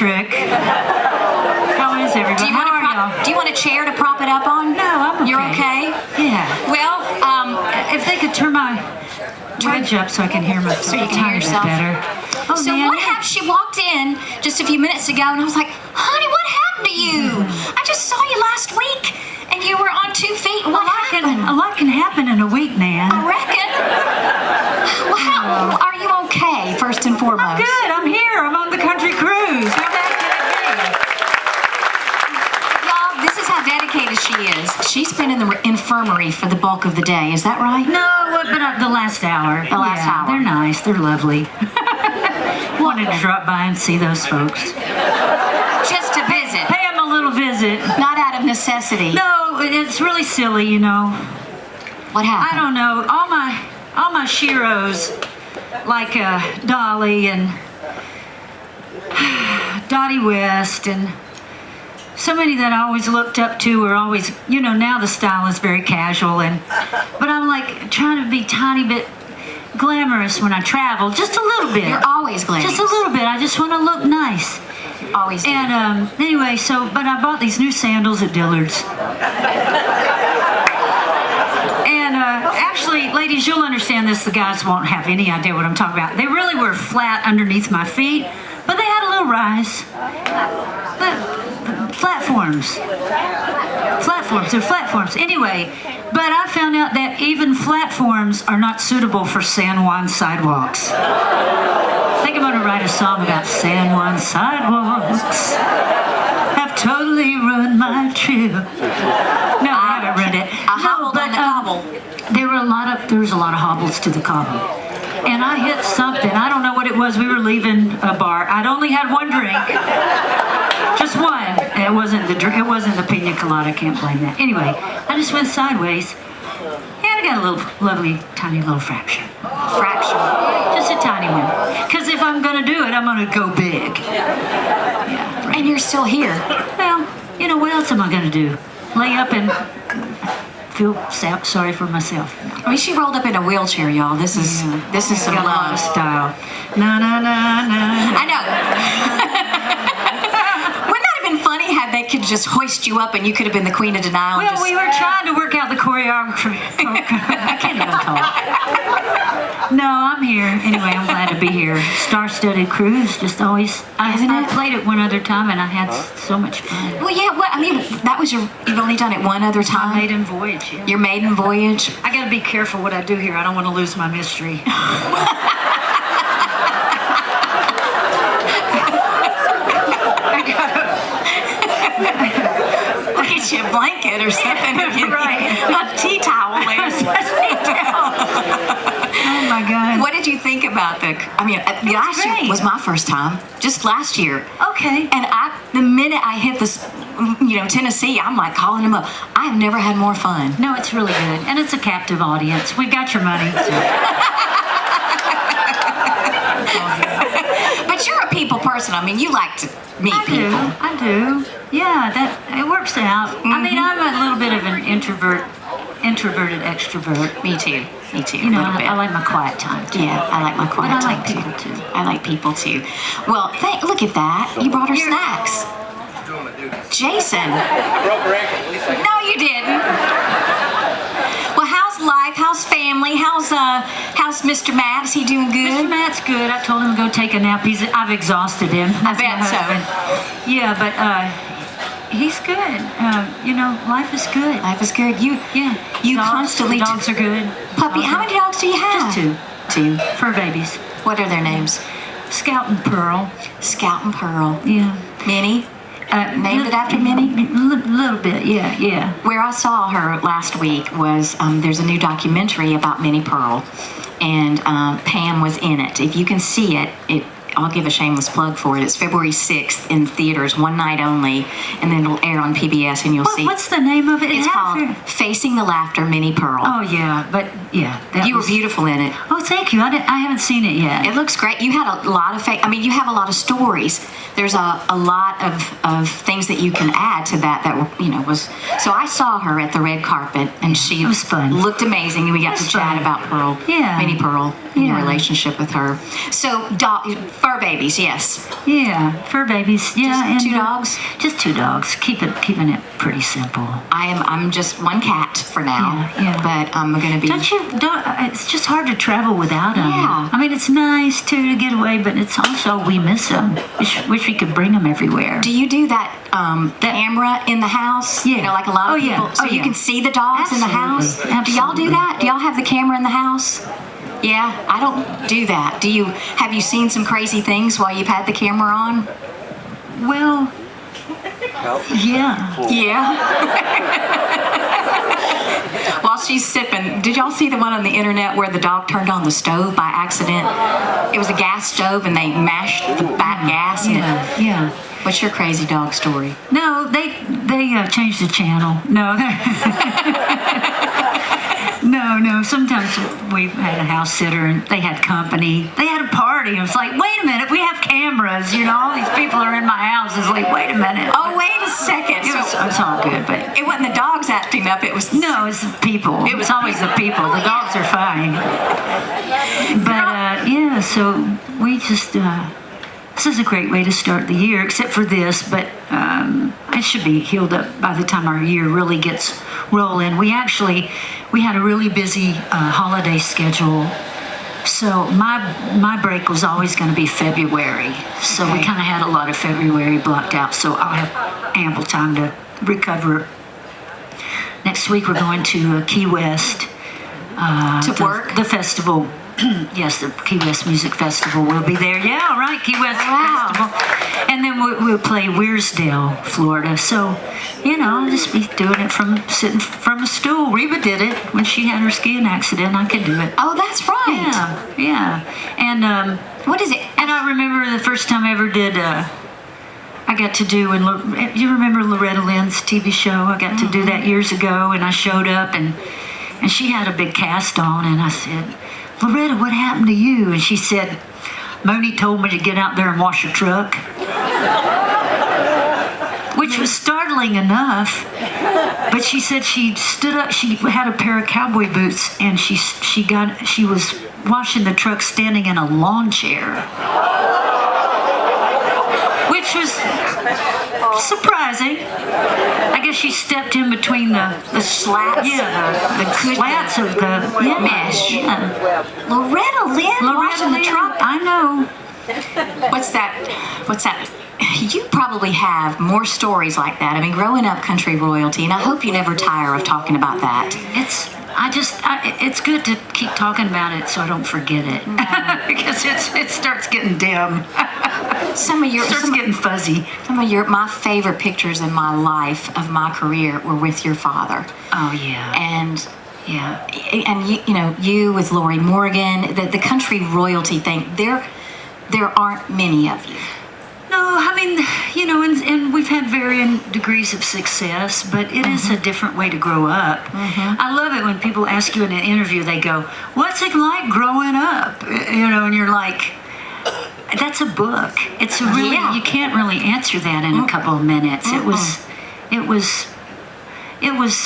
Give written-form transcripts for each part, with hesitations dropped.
trick. How is everybody? Do you want a chair to prop it up on? No, I'm okay. You're okay? Yeah. Well, if they could turn my wedge up so I can hear myself so you can hear yourself. better. Oh, so man. what happened? She walked in just a few minutes ago, and I was like, honey, what happened to you? I just saw you last week, and you were on 2 feet. What happened? A lot can happen in a week, Nan. I reckon. Well, how are you okay, first and foremost? I'm good. I'm here. I'm on the country cruise. How bad can it Y'all, this is how dedicated she is. She's been in the infirmary for the bulk of the day. Is that right? be? No, but the last hour. The last hour. They're nice. They're lovely. Wanted to drop by and see those folks. Just to visit. Pay them a little visit. Not out of necessity. No, it's really silly, you know. What happened? I don't know. All my sheroes, like Dolly and Dottie West and so many that I always looked up to were always, you know, now the style is very casual but I'm like trying to be tiny bit glamorous when I travel, just a little bit. You're always glamorous. Just a little bit. I just want to look nice. Always do. And anyway, but I bought these new sandals at Dillard's. And actually, ladies, you'll understand this. The guys won't have any idea what I'm talking about. They really were flat underneath my feet, but they had a little rise. Platforms. They're platforms. Anyway, but I found out that even platforms are not suitable for San Juan sidewalks. I think I'm going to write a song about San Juan sidewalks. Have totally ruined my trip. No, I haven't ruined it. I hobbled on the cobble. There was a lot of hobbles to the cobble. And I hit something. I don't know what it was. We were leaving a bar. I'd only had one drink. Just one. And it wasn't the pina colada. I can't blame that. Anyway, I just went sideways. And I got a little lovely, tiny little fracture. Just a tiny one. Because if I'm going to do it, I'm going to go big. Yeah. Right. And you're still here. Well, you know, what else am I going to do? Lay up and feel sorry for myself. I mean, she rolled up in a wheelchair, y'all. This is some Got a lot love. of style. Na na na na. I know. Wouldn't that have been funny had they could just hoist you up and you could have been the queen of denial? Well, we were trying to work out the choreography. I can't even talk. No, I'm here. Anyway, I'm glad to be here. Star-studded cruise, just always. I played it one other time and I had so much fun. Well, yeah. I mean, that was you've only done it one other time. My maiden voyage. Yeah. Your maiden voyage. I got to be careful what I do here. I don't want to lose my mystery. Get you a blanket or something. Right. A tea towel there. Oh my God. What did you think about last year was my first time. Just last year. Okay. And the minute I hit this, Tennessee, I'm like calling them up. I have never had more fun. No, it's really good. And it's a captive audience. We got your money. So. But you're a people person. I mean, you like to meet people. I do. Yeah, it works out. Mm-hmm. I mean, I'm a little bit of an introverted extrovert. Me too. You know, I like my quiet time too. Yeah, I like my quiet time too. I like people too. Well, look at that. You brought her snacks. Jason. No, you didn't. Well, how's life? How's family? How's Mr. Matt? Is he doing good? Mr. Matt's good. I told him to go take a nap. I've exhausted him. I bet so. Yeah, but he's good. Life is good. Life is good. You constantly. Dogs are good. Puppy. How many dogs do you have? Just two. 2. Fur babies. What are their names? Scout and Pearl. Scout and Pearl. Yeah. Minnie. Named it after Minnie? Little bit, yeah. Where I saw her last week was there's a new documentary about Minnie Pearl, and Pam was in it. If you can see it, I'll give a shameless plug for it. It's February 6th in theaters, one night only, and then it'll air on PBS, and you'll see. What's the name of it? It's called Facing the Laughter, Minnie Pearl. Oh, yeah, but yeah. You were beautiful in it. Oh, thank you. I haven't seen it yet. It looks great. You had a lot of you have a lot of stories. There's a lot of things that you can add to that was. So I saw her at the red carpet, and she was fun. Looked amazing, and we got to chat about Pearl, yeah, Minnie Pearl, and your relationship with her. So, Fur babies, yes. Yeah, fur babies. Yeah, Just and two dogs? Just two dogs. Keeping it pretty simple. I'm just one cat for now. Yeah. But I'm gonna be. It's just hard to travel without them. Yeah. I mean, it's nice too to get away, but it's also we miss them. Wish we could bring them everywhere. Do you do that camera in the house? Yeah. You know, like a lot of people. So you can see the dogs in the house? Absolutely. Do y'all do that? Do y'all have the camera in the house? Yeah, I don't do that. Have you seen some crazy things while you've had the camera on? Well, yeah. Yeah. While she's sipping, did y'all see the one on the internet where the dog turned on the stove by accident? It was a gas stove and they mashed the back gas. Yeah. What's your crazy dog story? No, they changed the channel. No. No. Sometimes we had a house sitter and they had company. They had a party. And it was like, wait a minute, we have cameras. You know, all these people are in my house. It's like, wait a minute. Oh, wait a second. It's all good, but it wasn't the dogs acting up. It was it's the people. It was always the people. The dogs are fine. But yeah, so we just. This is a great way to start the year, except for this, but it should be healed up by the time our year really gets rolling. We had a really busy holiday schedule, so my break was always going to be February. So we kind of had a lot of February blocked out, so I'll have ample time to recover. Next week we're going to Key West. to work? The festival. Yes, the Key West Music Festival will be there. Yeah, all right, Key West Festival. And then we'll play Weirsdale, Florida. So, I'll just be doing it sitting from a stool. Reba did it when she had her skiing accident. I could do it. Oh, that's right. Yeah. And what is it? And I remember the first time I ever did. I got to do, you remember Loretta Lynn's TV show? I got to do that years ago, and I showed up, and she had a big cast on, and I said, Loretta, what happened to you? And she said, Moni told me to get out there and wash a truck. Which was startling enough. But she said she stood up, she had a pair of cowboy boots, and she was washing the truck standing in a lawn chair. Which was surprising. I guess she stepped in between the slats. Yeah, the slats of the mesh. Yeah. Loretta Lynn washing the truck. I know. What's that? You probably have more stories like that. I mean, growing up country royalty, and I hope you never tire of talking about that. It's good to keep talking about it so I don't forget it. Because it starts getting dim. Getting fuzzy. My favorite pictures in my life of my career were with your father. Oh yeah. And you with Lori Morgan, the country royalty thing. There aren't many of you. No, I mean, and we've had varying degrees of success, but it is a different way to grow up. I love it when people ask you in an interview, they go, what's it like growing up? And you're like, that's a book. It's a really, you can't really answer that in a couple of minutes. It was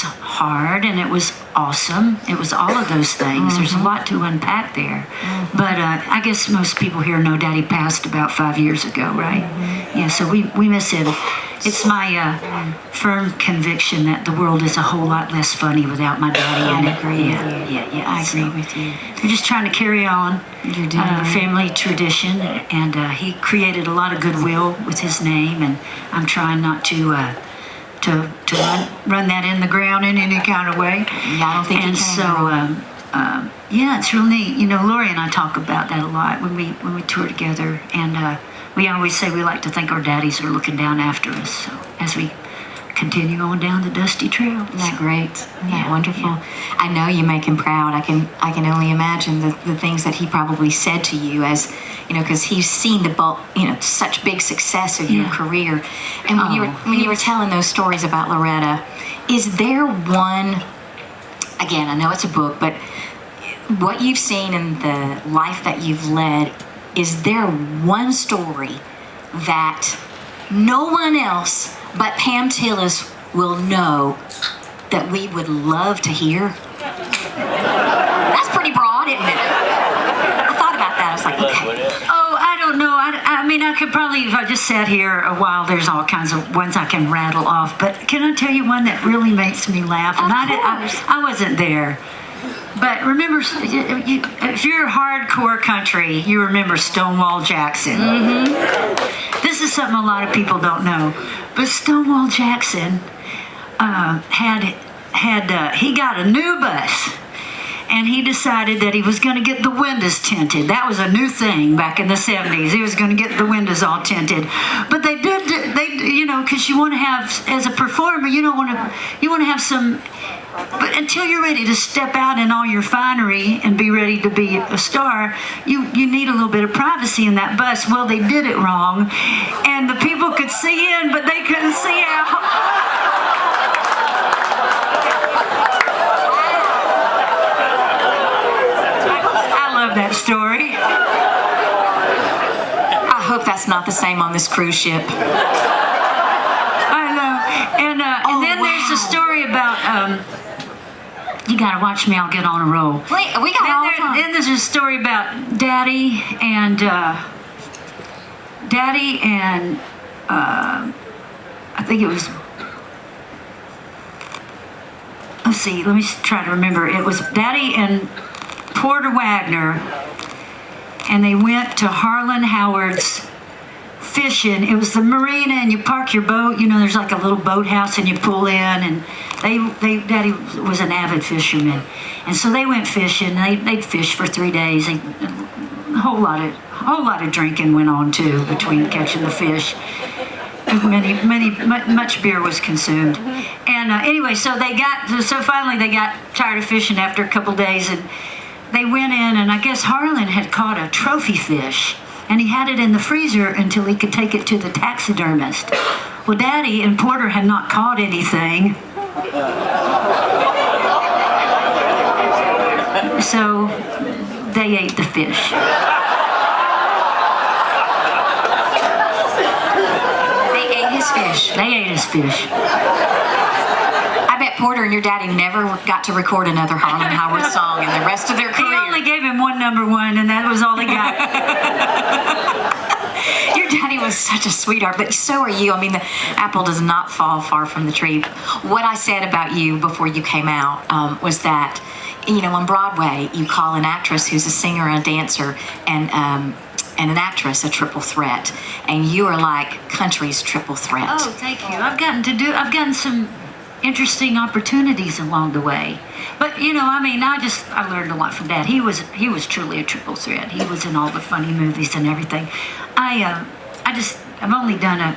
hard, and it was awesome. It was all of those things. There's a lot to unpack there. But I guess most people here know Daddy passed about 5 years ago, right? Yeah, so we miss him. It's my firm conviction that the world is a whole lot less funny without my daddy in it. I agree with you. Yeah. I agree with you. We're just trying to carry on family tradition, and he created a lot of goodwill with his name, and I'm trying not to run that in the ground in any kind of way. Yeah, I don't think you can. And so, it's real neat. Lori and I talk about that a lot when we tour together, and we always say we like to think our daddies are looking down after us. So as we continue on down the dusty trail. Isn't that great? Isn't that wonderful? Yeah. I know you make him proud. I can only imagine the things that he probably said to you as, because he's seen the bulk, such big success of your career. And when you were telling those stories about Loretta, is there one, again, I know it's a book, but what you've seen in the life that you've led, is there one story that no one else but Pam Tillis will know that we would love to hear? That's pretty broad, isn't it? I thought about that. I was like, okay. Oh, I don't know. I could probably, if I just sat here a while, there's all kinds of ones I can rattle off. But can I tell you one that really makes me laugh? And I wasn't there. But remember, if you're hardcore country, you remember Stonewall Jackson. Mm-hmm. This is something a lot of people don't know. But Stonewall Jackson he got a new bus. And he decided that he was going to get the windows tinted. That was a new thing back in the 70s. He was going to get the windows all tinted. But they because you want to have, as a performer, you want to have some, but until you're ready to step out in all your finery and be ready to be a star, you need a little bit of privacy in that bus. Well, they did it wrong. And the people could see in, but they couldn't see out. That story. I hope that's not the same on this cruise ship. I know. And then there's a story about you gotta watch me, I'll get on a roll. Wait, we got all the time. Then there's a story about Daddy and I think it was, let's see, let me try to remember. It was Daddy and Porter Wagner, and they went to Harlan Howard's fishing. It was the marina, and you park your boat. There's like a little boathouse, and you pull in. And Daddy was an avid fisherman, and so they went fishing. They'd fish for 3 days. A whole lot of drinking went on too between catching the fish. Much beer was consumed. And anyway, so finally they got tired of fishing after a couple days, and they went in, and I guess Harlan had caught a trophy fish, and he had it in the freezer until he could take it to the taxidermist. Well, Daddy and Porter had not caught anything. So they ate the fish. They ate his fish. They ate his fish. I bet Porter and your daddy never got to record another Harlan Howard song in the rest of their career. He only gave him one #1, and that was all he got. Your daddy was such a sweetheart, but so are you. I mean, the apple does not fall far from the tree. What I said about you before you came out was that, on Broadway, you call an actress who's a singer and a dancer and an actress a triple threat, and you are like country's triple threat. Oh, thank you. I've gotten some interesting opportunities along the way. But I learned a lot from Dad. He was truly a triple threat. He was in all the funny movies and everything. I've only done a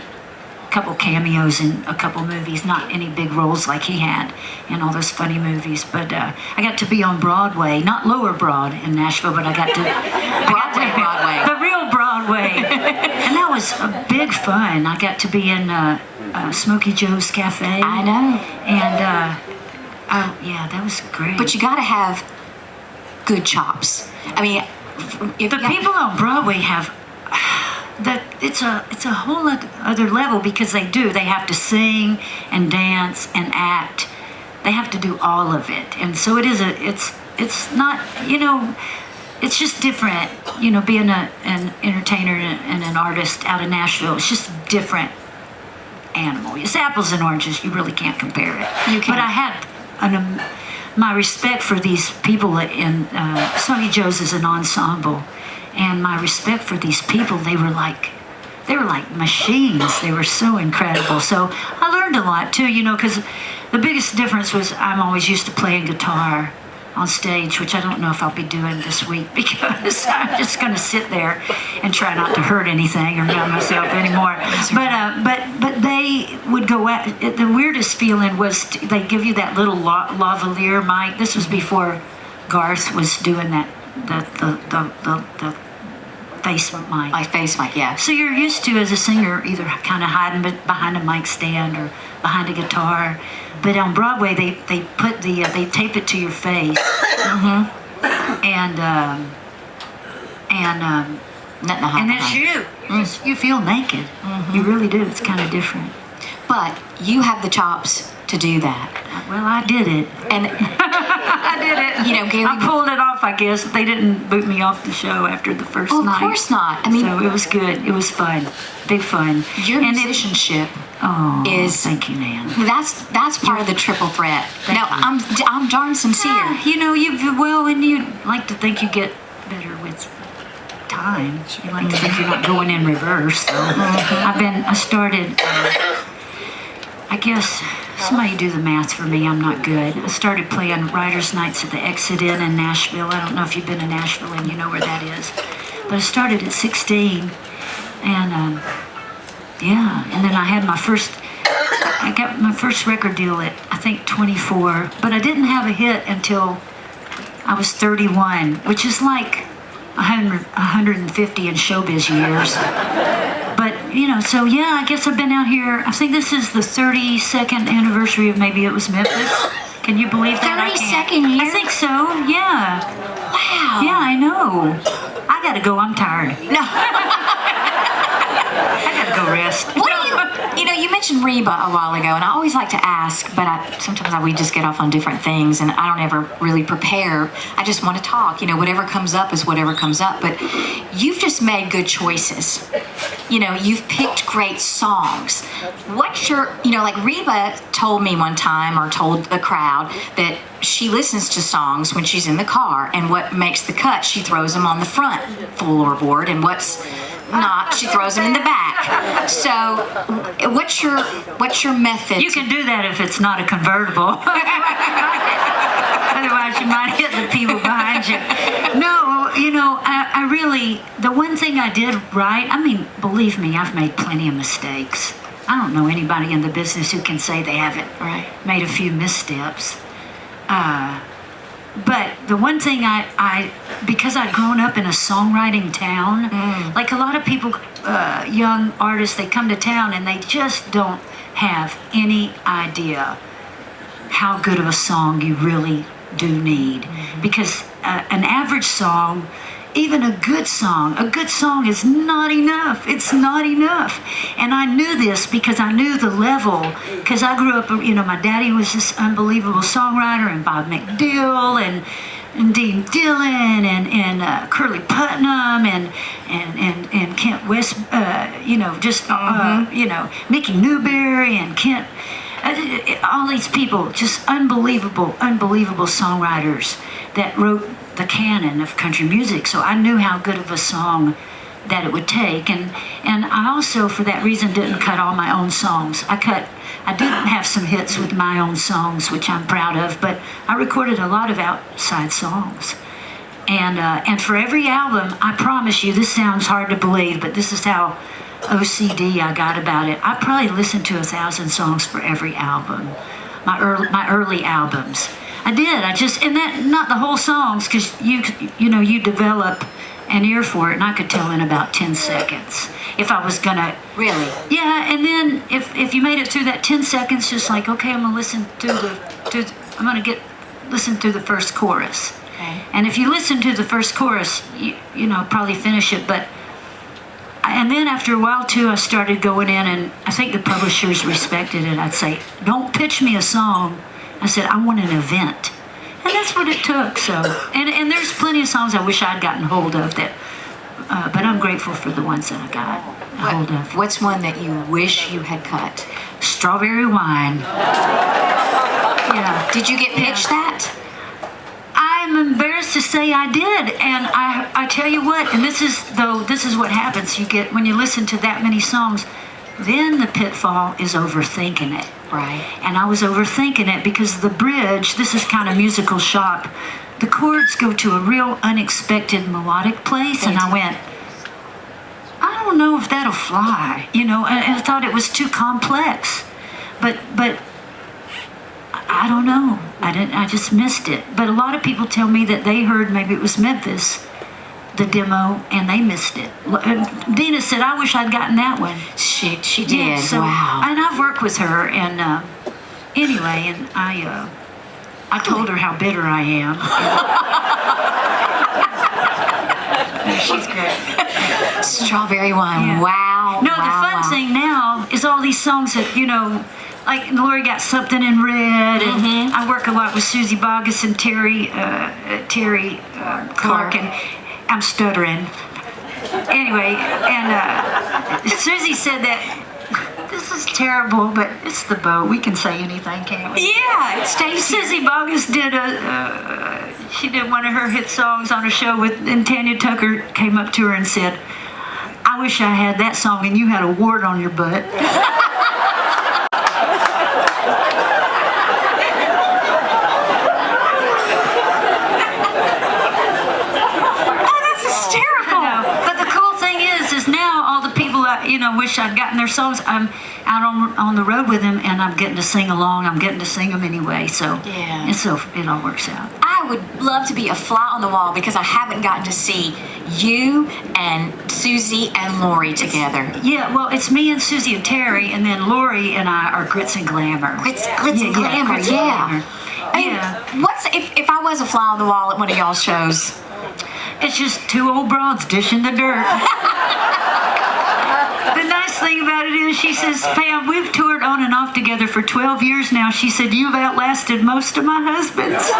couple cameos in a couple movies, not any big roles like he had in all those funny movies. But I got to be on Broadway, not Lower Broad in Nashville, but I got to Broadway. The real Broadway. And that was a big fun. I got to be in Smokey Joe's Cafe. I know. And yeah, that was great. But you got to have good chops. I mean, the people on Broadway have that. It's a whole other level because they have to sing and dance and act. They have to do all of it, and so it's not it's just different. Being an entertainer and an artist out of Nashville, it's just different animal. It's apples and oranges. You really can't compare it. You can't. But I had my respect for these people in Smokey Joe's is an ensemble, and my respect for these people, they were like machines. They were so incredible. So I learned a lot too, because the biggest difference was I'm always used to playing guitar on stage, which I don't know if I'll be doing this week because I'm just going to sit there and try not to hurt anything or hurt myself anymore. But they would go at the weirdest feeling was they give you that little lavalier mic. This was before Garth was doing that the face mic. My face mic, yeah. So you're used to as a singer either kind of hiding behind a mic stand or behind a guitar. But on Broadway, they put they tape it to your face, and it's you. You feel naked. You really do. It's kind of different. But you have the chops to do that. Well, I did it, and I did it. Gary, I pulled it off off, I guess. They didn't boot me off the show after the first Well, night. of course not. I mean, so it was good. It was fun. Big fun. Your And musicianship is... Thank you, Nan. That's part of the triple threat. No, I'm darn sincere. Yeah, you know, and you like to think you get better with time. You like to think you're not going in reverse. So I started, I guess, somebody do the math for me. I'm not good. I started playing writers' nights at the Exit Inn in Nashville. I don't know if you've been to Nashville and you know where that is. But I started at 16. And, and then I got my first record deal at, I think, 24. But I didn't have a hit until I was 31, which is like 150 in showbiz years. But, you know, so yeah, I guess I've been out here. I think this is the 32nd anniversary of maybe it was Memphis. Can you believe that? 32nd year? I think so, yeah. Wow. Yeah, I know. I gotta go. I'm tired. No. I gotta go rest. What do you know, you mentioned Reba a while ago, and I always like to ask, but sometimes we just get off on different things, and I don't ever really prepare. I just want to talk. You know, whatever comes up is whatever comes up. But you've just made good choices. You know, you've picked great songs. What's your, you know, like Reba told me one time, or told the crowd, that she listens to songs when she's in the car, and what makes the cut, she throws them on the front floorboard, and what's not, she throws them in the back. So, what's your method? You can do that if it's not a convertible. Otherwise, you might hit the people behind you. No, you know, I really, the one thing I did right, I mean, believe me, I've made plenty of mistakes. I don't know anybody in the business who can say they haven't made a few missteps. But the one thing because I'd grown up in a songwriting town, like a lot of people, young artists, they come to town and they just don't have any idea how good of a song you really do need. Because an average song, even a good song is not enough. It's not enough. And I knew this because I knew the level, because I grew up, you know, my daddy was this unbelievable songwriter, and Bob McDill, and Dean Dillon, and Curly Putnam, and Kent West, you know, just, you know, Mickey Newberry, and Kent, all these people, just unbelievable songwriters that wrote the canon of country music. So I knew how good of a song that it would take, and I also, for that reason, didn't cut all my own songs. I didn't have some hits with my own songs, which I'm proud of, but I recorded a lot of outside songs. And for every album, I promise you, this sounds hard to believe, but this is how OCD I got about it. I probably listened to 1,000 songs for every album, my early albums. I did. And that, not the whole songs, because you know, you develop an ear for it, and I could tell in about 10 seconds if I was gonna. Really? Yeah, and then if you made it through that 10 seconds, just like, okay, I'm gonna listen listen to the first chorus. Okay. And if you listen to the first chorus, you know, probably finish it, but. And then after a while, too, I started going in, and I think the publishers respected it. I'd say, don't pitch me a song. I said, I want an event. And that's what it took. So, and there's plenty of songs I wish I'd gotten hold of, that, but I'm grateful for the ones that I got hold of. What's one that you wish you had cut? Strawberry Wine. Yeah. Did you get pitched that? I'm embarrassed to say I did, and I tell you what, and this is what happens. You get, when you listen to that many songs, then the pitfall is overthinking it. Right. And I was overthinking it because the bridge, this is kind of musical shop, the chords go to a real unexpected melodic place, and I went, I don't know if that'll fly, you know, and I thought it was too complex, but I don't know. I just missed it. But a lot of people tell me that they heard, maybe it was Memphis, the demo, and they missed it. Dina said, I wish I'd gotten that one. She did. Yeah, so, wow. And I've worked with her, and anyway, and I told her how bitter I am. She's great. Strawberry Wine. Yeah. Wow. No, the fun thing now is all these songs that, you know, like Lori got something in red, and I work a lot with Susie Bogus and Terry Clark, and I'm stuttering. Anyway, and Susie said that this is terrible, but it's the boat. We can say anything, can't we? Yeah, it's Stacy. Susie Bogus did she did one of her hit songs on a show and Tanya Tucker came up to her and said, "I wish I had that song and you had a wart on your butt." Wish I'd gotten their songs. I'm out on the road with them, and I'm getting to sing along. I'm getting to sing them anyway. So yeah, and so it all works out. I would love to be a fly on the wall because I haven't gotten to see you and Susie and Lori together. Yeah, well, it's me and Susie and Terry, and then Lori and I are Grits and Glamour. Grits and Glamour, Grits and Glamour. Yeah. What's if I was a fly on the wall at one of y'all's shows? It's just two old broads dishing the dirt. The nice thing about it is, she says, "Pam, we've toured on and off together for 12 years now." She said, "You've outlasted most of my husbands."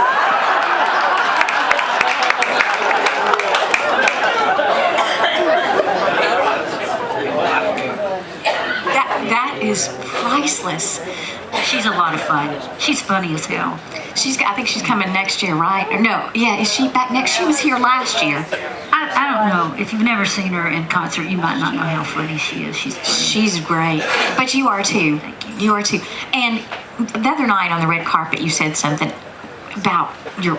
That is priceless. She's a lot of fun. She's funny as hell. I think she's coming next year, right? Or no, yeah, is she back next? She was here last year. I don't know. If you've never seen her in concert, you might not know how funny she is. She's great. But you are too. You are too. And the other night on the red carpet, you said something about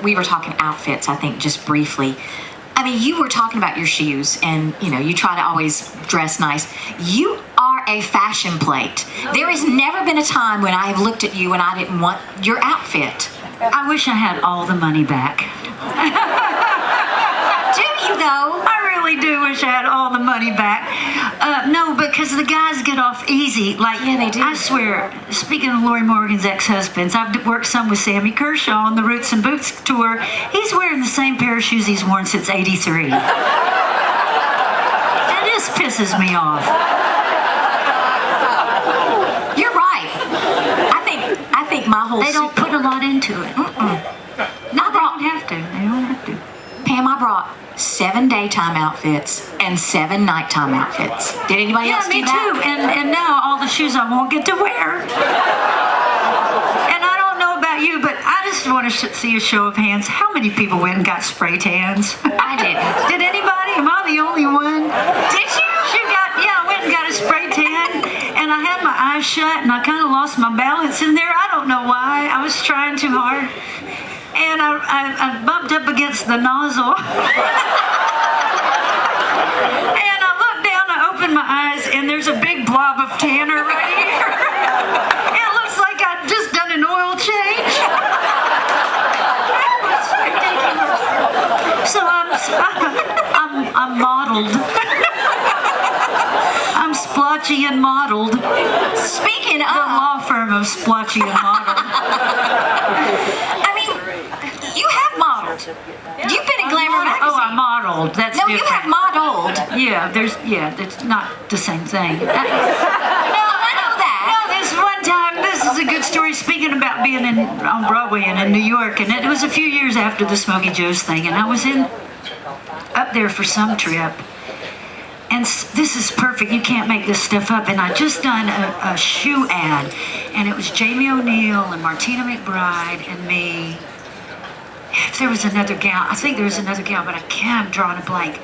we were talking outfits, I think, just briefly. I mean, you were talking about your shoes, and you try to always dress nice. You are a fashion plate. There has never been a time when I have looked at you and I didn't want your outfit. I wish I had all the money back. Do you though? I really do wish I had all the money back. No, because the guys get off easy. Like, yeah, they do. I swear, speaking of Lori Morgan's ex-husbands, I've worked some with Sammy Kershaw on the Roots and Boots tour. He's wearing the same pair of shoes he's worn since '83. It just pisses me off. You're right. I think my whole They don't put a lot into it. No, They don't have to. They don't have to. Pam, I brought 7 daytime outfits and 7 nighttime outfits. Did anybody else do that? Yeah, me too. And now all the shoes I won't get to wear. And I don't know about you, but I just want to see a show of hands. How many people went and got spray tans? I didn't. Did anybody? Am I the only one? Did you? I went and got a spray tan, and I had my eyes shut, and I kind of lost my balance in there. I don't know why. I was trying too hard. And I bumped up against the nozzle. And I looked down, I opened my eyes, and there's a big blob of tanner right here. It looks like I'd just done an oil change. It was ridiculous. So I'm modeled. I'm splotchy and modeled. Speaking of the law firm of Splotchy and Modeled. I mean, you have modeled. You've been in Glamour magazine. Oh, I modeled. That's no, different. You have modeled. Yeah, it's not the same thing. No, I know that. No, this one time, this is a good story. Speaking about being on Broadway and in New York, and it was a few years after the Smokey Joe's thing, and I was up there for some trip. And this is perfect. You can't make this stuff up. And I just done a shoe ad, and it was Jamie O'Neill and Martina McBride and me. If there was another gal, I think there was another gal, but I'm drawing a blank.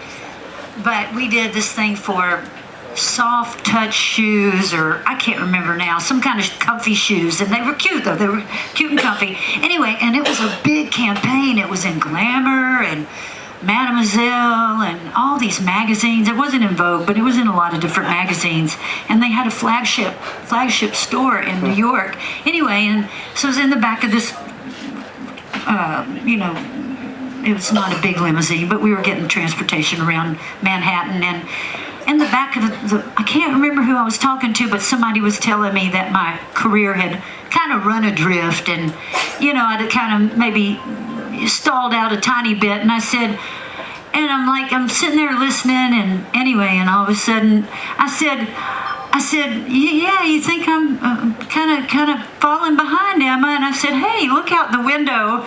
But we did this thing for soft touch shoes, or I can't remember now, some kind of comfy shoes, and they were cute though. They were cute and comfy. Anyway, and it was a big campaign. It was in Glamour and Mademoiselle and all these magazines. It wasn't in Vogue, but it was in a lot of different magazines. And they had a flagship store in New York. Anyway, and so it was in the back of this, it was not a big limousine, but we were getting transportation around Manhattan. And in the back of I can't remember who I was talking to, but somebody was telling me that my career had kind of run adrift, and I'd kind of maybe stalled out a tiny bit. And I said, and I'm sitting there listening, and anyway, and all of a sudden I said, I said, yeah, you think I'm kind of falling behind, am I? And I said, hey, look out the window.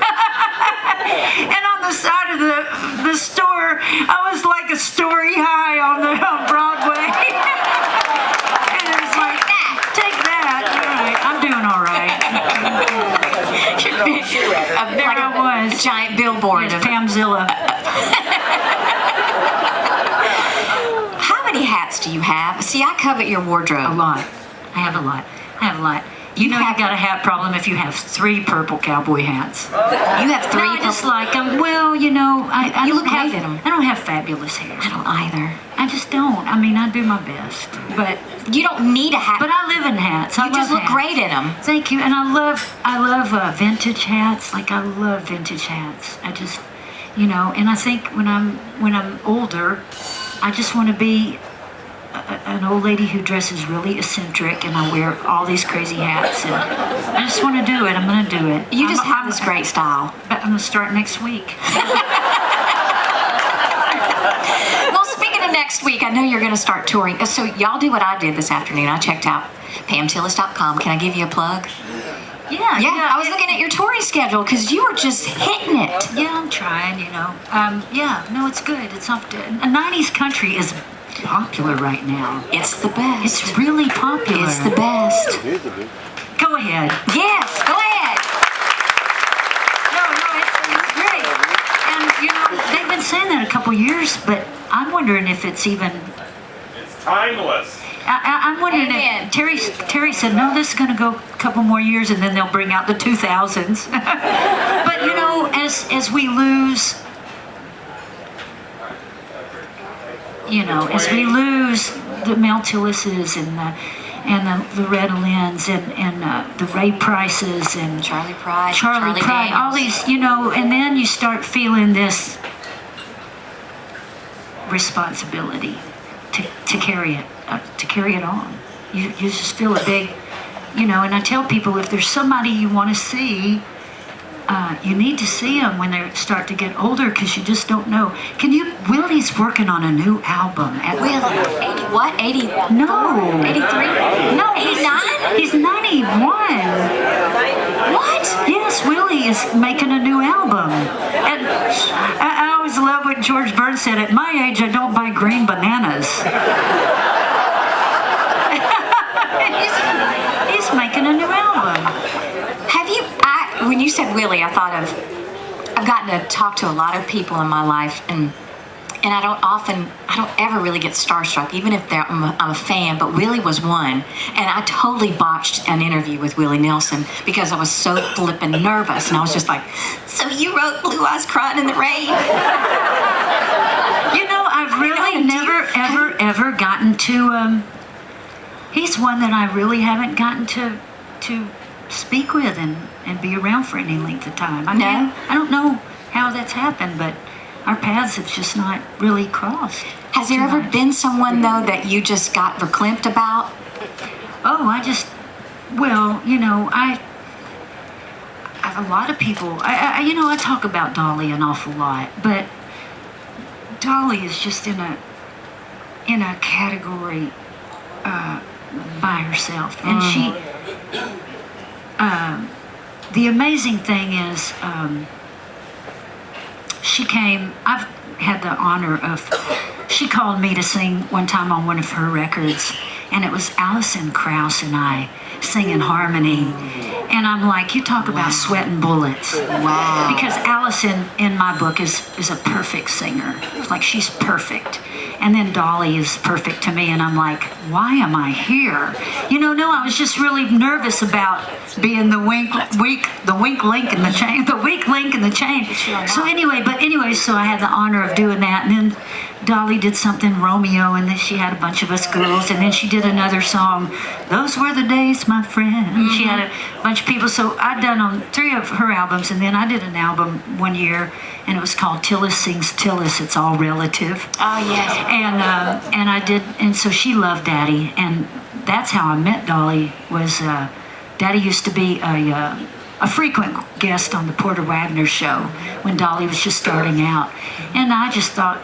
And on the side of the store, I was like a story high on Broadway. And it was like, take that. All right, I'm doing all right. There I was. A giant billboard of Pamzilla. How many hats do you have? See, I covet your wardrobe. A lot. I have a lot. You know you got a hat problem if you have 3 purple cowboy hats. You have 3 No, I just like them. Well, you know, I You don't look have great in 'em. I don't have fabulous hair. I don't either. I just don't. I mean, I do my best, but You don't need a hat. I live in hats. I you just love look hats. great in them. Thank you, and I love vintage hats. Like I love vintage hats. I just, you know, and I think when I'm older, I just want to be an old lady who dresses really eccentric, and I wear all these crazy hats, and I just want to do it. I'm going to do it. You just have this great style. I'm going to start next week. Well, speaking of next week, I know you're going to start touring. So y'all do what I did this afternoon. I checked out PamTillis.com. Can I give you a plug? Yeah. I was looking at your touring schedule because you were just hitting it. Yeah, I'm trying, you know. No, it's good. It's up to 90s country is popular right now. It's the best. It's really popular. It's the best. Go ahead. Yes, go ahead. No, it's great. And, you know, they've been saying that a couple years, but I'm wondering if it's even... It's timeless. I'm wondering Amen. if Terry said, no, this is going to go a couple more years, and then they'll bring out the 2000s. But, you know, as we lose... You know, as we lose the Mel Tillises and the Loretta Lynn's and the Ray Prices and Charlie Pride, Charlie Pride, all Daniels. these, you know, and then you start feeling this responsibility to carry it on. You just feel a big, you know. And I tell people, if there's somebody you want to see, you need to see them when they start to get older, because you just don't know. Willie's working on a new album. Willie, 80 what? 80? No. 83? No, 89? He's 91. What? Yes, Willie is making a new album. And I always love what George Burns said, at my age, I don't buy green bananas. he's making a new album. Have you, when you said Willie, I thought of, I've gotten to talk to a lot of people in my life, and I don't ever really get starstruck, even if I'm a fan, but Willie was one. And I totally botched an interview with Willie Nelson because I was so flippin' nervous. And I was just like, so you wrote Blue Eyes Crying in the Rain? You know, I've really never, ever gotten to, he's one that I really haven't gotten to speak with and be around for any length of time. I don't know how that's happened, but our paths have just not really crossed. Has there ever been someone, though, that you just got verklempt about? Oh, well, you know, I have a lot of people. You know, I talk about Dolly an awful lot, but Dolly is just in a category by herself, and she. The amazing thing is, she came. I've had the honor of. She called me to sing one time on one of her records, and it was Alison Krauss and I singing harmony. And I'm like, you talk about sweating bullets. Wow. Because Alison, in my book, is a perfect singer. It's like she's perfect. And then Dolly is perfect to me, and I'm like, why am I here? You know, no, I was just really nervous about being the weak link in the chain, the weak link in the chain. So anyway, so I had the honor of doing that, and then Dolly did something Romeo, and then she had a bunch of us girls, and then she did another song, Those Were the Days, My Friend. Mm-hmm. She had a bunch of people, so I'd done on 3 of her albums, and then I did an album one year, and it was called Tillis Sings Tillis, It's All Relative. Oh, yes. And I did, and so she loved Daddy, and that's how I met Dolly. Was Daddy used to be a frequent guest on the Porter Wagner show when Dolly was just starting out, and I just thought,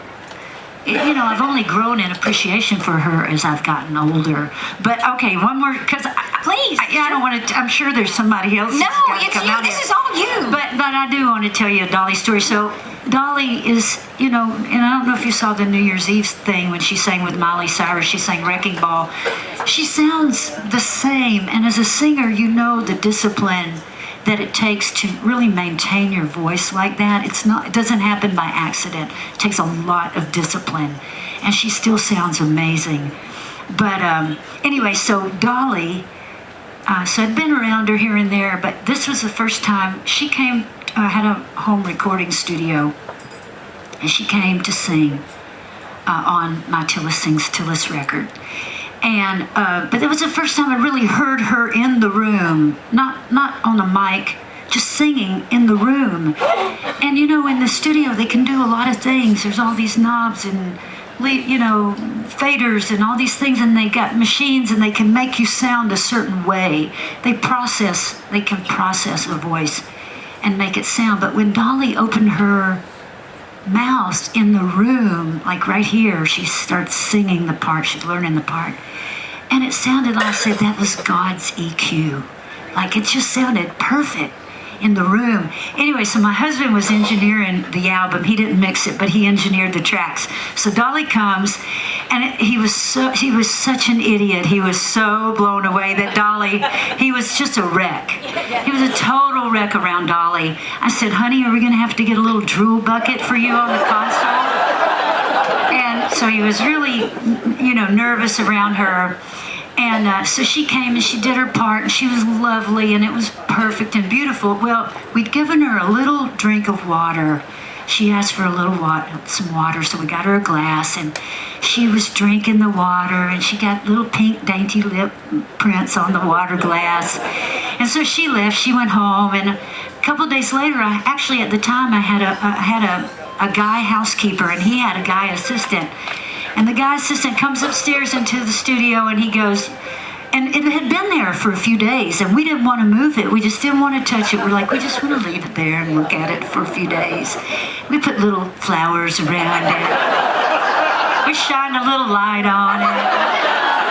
I've only grown in appreciation for her as I've gotten older. But okay, one more, because Please. I don't want to. I'm sure there's somebody else. No, that's gotta it's come you. out This here. is all you. But I do want to tell you a Dolly story. So Dolly is, and I don't know if you saw the New Year's Eve thing when she sang with Miley Cyrus. She sang Wrecking Ball. She sounds the same, and as a singer, the discipline that it takes to really maintain your voice like that. It doesn't happen by accident. It takes a lot of discipline, and she still sounds amazing. But anyway, so Dolly. So I'd been around her here and there, but this was the first time she came. Had a home recording studio, and she came to sing on my Tillis Sings Tillis record. And but it was the first time I really heard her in the room, not on a mic, just singing in the room. And in the studio they can do a lot of things. There's all these knobs and faders and all these things, and they got machines and they can make you sound a certain way. They can process a voice and make it sound. But when Dolly opened her mouth in the room, like right here, she starts singing the part, she's learning the part. And it sounded like I said that was God's EQ. Like it just sounded perfect in the room. Anyway, so my husband was engineering the album. He didn't mix it, but he engineered the tracks. So Dolly comes, and he was such an idiot. He was so blown away that he was just a wreck. He was a total wreck around Dolly. I said, honey, are we going to have to get a little drool bucket for you on the console? And so he was really, nervous around her. And so she came and she did her part, and she was lovely, and it was perfect and beautiful. Well, we'd given her a little drink of water. She asked for some water, so we got her a glass, and she was drinking the water, and she got little pink dainty lip prints on the water glass. And so she left. She went home, and a couple of days later, at the time, I had a guy housekeeper, and he had a guy assistant. And the guy assistant comes upstairs into the studio, and he goes, and it had been there for a few days, and we didn't want to move it. We just didn't want to touch it. We're like, we just want to leave it there and look at it for a few days. We put little flowers around it. We shined a little light on it.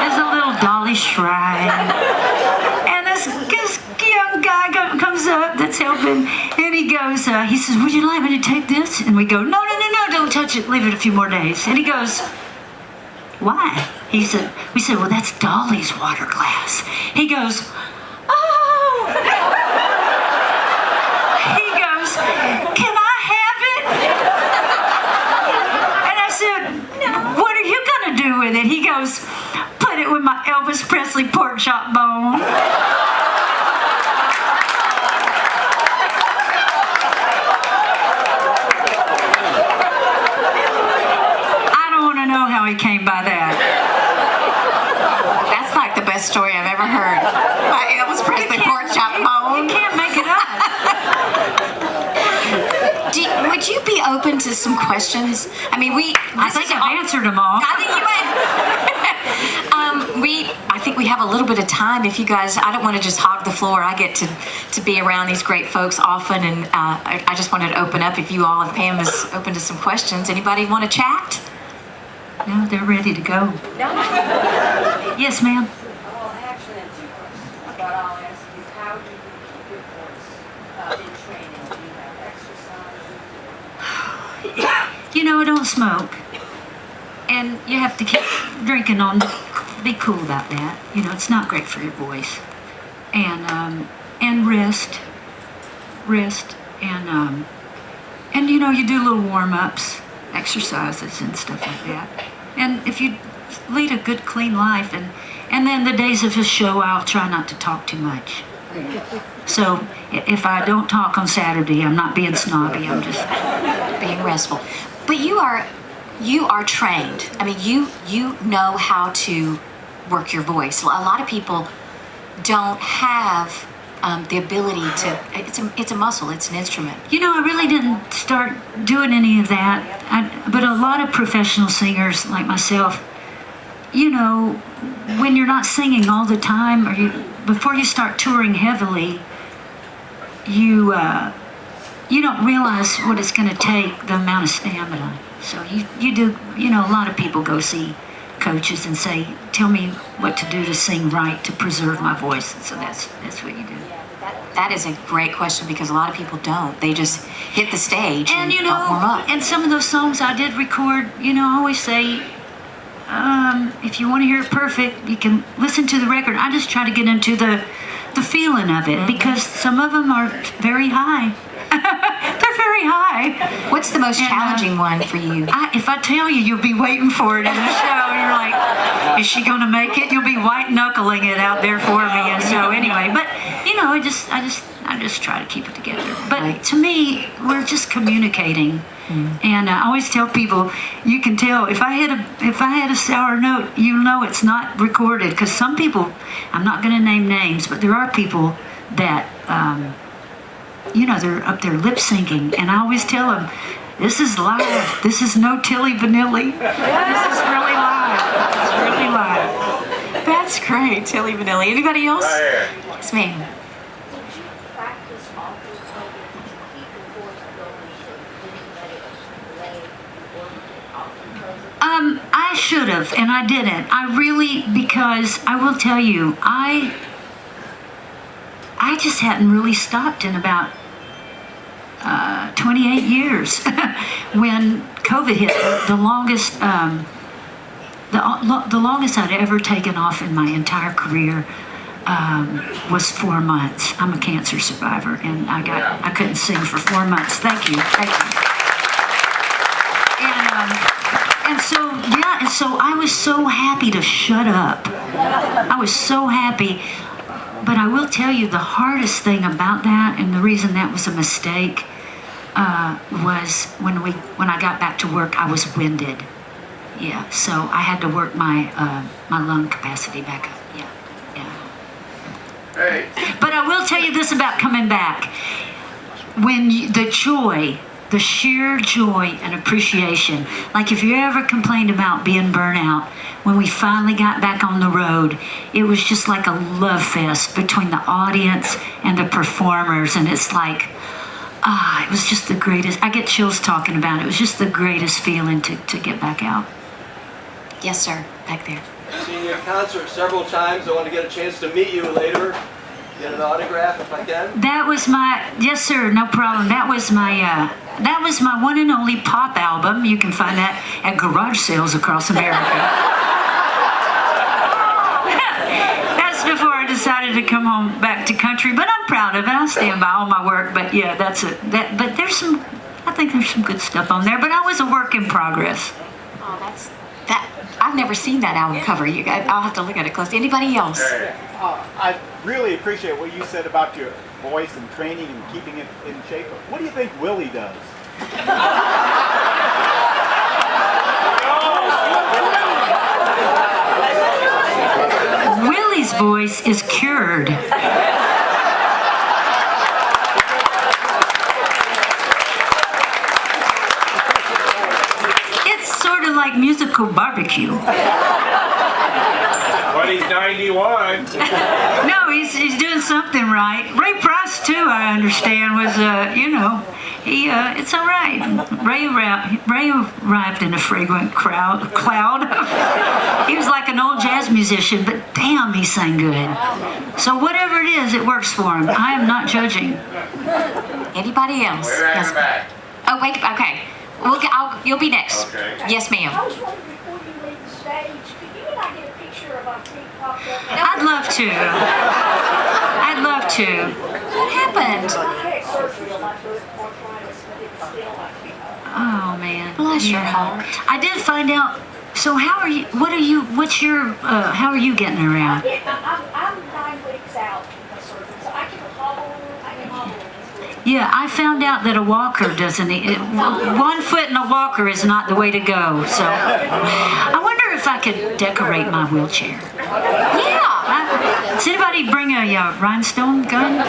There's a little Dolly shrine. And this young guy comes up that's helping, and he goes, he says, would you like me to take this? And we go, no, don't touch it. Leave it a few more days. And he goes, why? We said, well, that's Dolly's water glass. He goes, oh. He goes, can I have it? And I said, what are you going to do with it? He goes, put it with my Elvis Presley pork chop bone. He came by that. That's like the best story I've ever heard. My Elvis Presley pork chop bone. You can't make it up. Would you be open to some questions? I mean, I think I've answered them all. I think you might. I think we have a little bit of time. If you guys, I don't want to just hog the floor. I get to be around these great folks often, and I just wanted to open up. If you all, if Pam is open to some questions, anybody want to chat? No, they're ready to go. No. Yes, ma'am. Well, actually, I have two questions, but I'll ask you, how do you keep your voice in training? Do you have exercise? I don't smoke. And you have to keep drinking be cool about that. It's not great for your voice. And rest, and you do little warm-ups, exercises and stuff like that. And if you lead a good, clean life, and then the days of a show, I'll try not to talk too much. So if I don't talk on Saturday, I'm not being snobby. I'm just being restful. But you are trained. I mean, you know how to work your voice. A lot of people don't have the ability to. It's a muscle. It's an instrument. I really didn't start doing any of that. But a lot of professional singers like myself, when you're not singing all the time, or before you start touring heavily, you don't realize what it's going to take, the amount of stamina. So you do, a lot of people go see coaches and say, tell me what to do to sing right to preserve my voice. And so that's what you do. That is a great question because a lot of people don't. They just hit the stage and don't warm up. And some of those songs I did record, I always say, if you want to hear it perfect, you can listen to the record. I just try to get into the feeling of it because some of them are very high. They're very high. What's the most challenging one for you? If I tell you, you'll be waiting for it in the show. You're like, is she going to make it? You'll be white knuckling it out there for me. And so anyway, but I just try to keep it together. But to me, we're just communicating. And I always tell people, you can tell if I had a sour note, it's not recorded. Because some people, I'm not going to name names, but there are people that, they're up there lip syncing, and I always tell them, this is live. This is no Tilly Vanilli. This is really live. It's really live. That's great, Tilly Vanilli. Anybody else? Yes, ma'am. Practice all through COVID. Did you keep your voice going so you didn't let it lay or all through COVID? I should have, and I didn't. Because I will tell you, I just hadn't really stopped in about 28 years when COVID hit. The longest, the longest I'd ever taken off in my entire career was 4 months. I'm a cancer survivor, and I couldn't sing for 4 months. Thank you. And so I was so happy to shut up. I was so happy. But I will tell you the hardest thing about that, and the reason that was a mistake, was when I got back to work, I was winded. Yeah, so I had to work my lung capacity back up. Yeah. Hey. But I will tell you this about coming back. When the sheer joy and appreciation, like if you ever complained about being burnt out, when we finally got back on the road, it was just like a love fest between the audience and the performers, and it's like, it was just the greatest. I get chills talking about it. It was just the greatest feeling to get back out. Yes, sir. Back there. I've seen you at concert several times. I want to get a chance to meet you later. Get an autograph if I can. Yes, sir, no problem. That was my one and only pop album. You can find that at garage sales across America. That's before I decided to come home back to country, but I'm proud of it. I stand by all my work, but yeah, that's it. But I think there's some good stuff on there, but I was a work in progress. Oh, I've never seen that album cover. I'll have to look at it close. Anybody else? I really appreciate what you said about your voice and training and keeping it in shape. What do you think Willie does? Willie's voice is cured. It's sort of like musical barbecue. But he's 91. No, he's doing something right. Ray Price too, I understand, was it's all right. Ray arrived in a fragrant cloud. He was like an old jazz musician, but damn, he sang good. So whatever it is, it works for him. I am not judging. Anybody else? Way back in the back. Oh, wait. Okay. You'll be next. Okay. Yes, ma'am. I was wondering before you leave the stage, could you and I get a picture of our feet propped up? I'd love to. What happened? I had surgery on my arthritis, but it's still like Oh man. Bless your heart. I did find out. So how are you? How are you getting around? I'm 9 weeks out from the surgery, so I can hobble. Yeah, I found out that a walker doesn't. 1 foot in a walker is not the way to go. So I wonder if I could decorate my wheelchair. Yeah. Does anybody bring a rhinestone gun?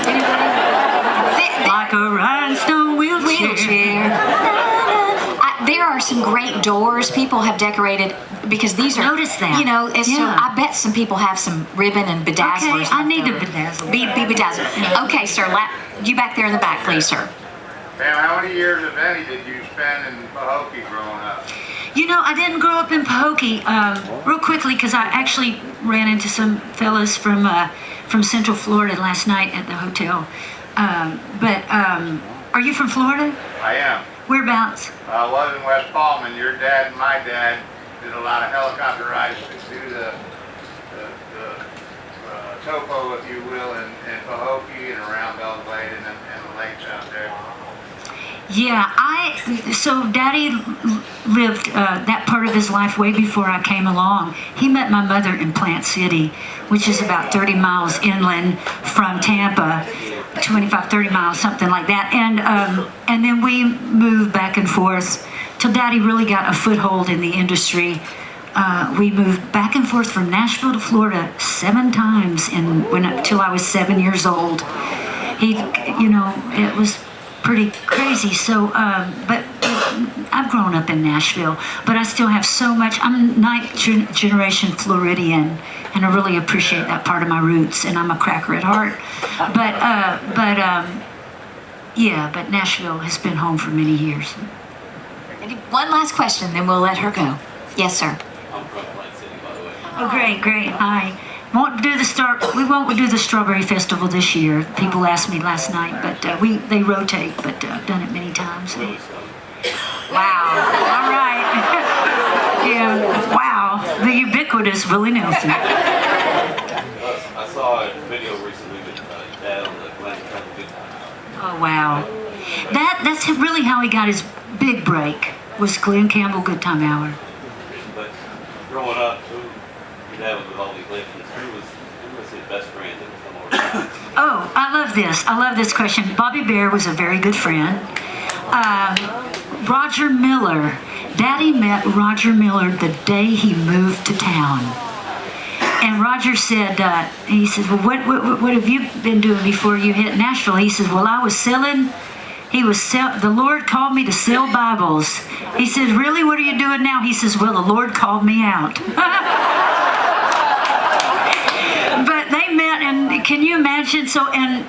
Like a rhinestone wheelchair. There are some great doors people have decorated because these are. Notice that. And so I bet some people have some ribbon and bedazzlers. Okay, I need to bedazzle. Be bedazzled. Okay, sir. You back there in the back, please, sir. Pam, how many years, if any, did you spend in Pahokee growing up? You know, I didn't grow up in Pahokee. Real quickly, because I actually ran into some fellas from Central Florida last night at the hotel. Are you from Florida? I am. Whereabouts? I was in West Palm, and your dad and my dad did a lot of helicopter rides to do the topo, if you will, in Pahokee and around Belle Glade and the lakes out there. Yeah, so Daddy lived that part of his life way before I came along. He met my mother in Plant City, which is about 30 miles inland from Tampa, 25, 30 miles, something like that. And then we moved back and forth till Daddy really got a foothold in the industry. We moved back and forth from Nashville to Florida 7 times till I was 7 years old. It was pretty crazy. So, but I've grown up in Nashville, but I still have so much. I'm 9th generation Floridian, and I really appreciate that part of my roots. And I'm a cracker at heart. But Nashville has been home for many years. One last question, then we'll let her go. Yes, sir. I'm from Plant City, by the way. Oh, great. Hi. We won't do the Strawberry Festival this year. People asked me last night, but they rotate, but I've done it many times. Really stunning. Wow. All right. Yeah. Wow. The ubiquitous Willie Nelson. I saw a video recently with Dad on the Glen Campbell Good Time. Oh, wow. That's really how he got his big break, was Glen Campbell Good Time Hour. But growing up, your dad was with all these legends. Who was his best friend that would come over? Oh, I love this question. Bobby Bear was a very good friend. Roger Miller. Daddy met Roger Miller the day he moved to town. And Roger said, he says, well, what have you been doing before you hit Nashville? He says, well, I was selling. The Lord called me to sell Bibles. He says, really, what are you doing now? He says, well, the Lord called me out. But they met, and can you imagine? So, and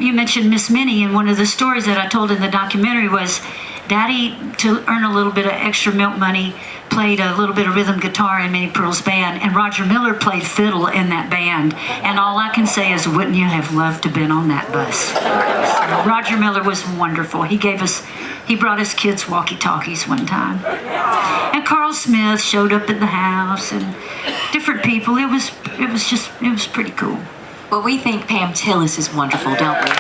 you mentioned Miss Minnie, and one of the stories that I told in the documentary was Daddy, to earn a little bit of extra milk money, played a little bit of rhythm guitar in Minnie Pearl's band, and Roger Miller played fiddle in that band. And all I can say is, wouldn't you have loved to have been on that bus? So Roger Miller was wonderful. He brought his kids walkie-talkies one time. And Carl Smith showed up at the house, and different people. It was pretty cool. Well, we think Pam Tillis is wonderful, don't we?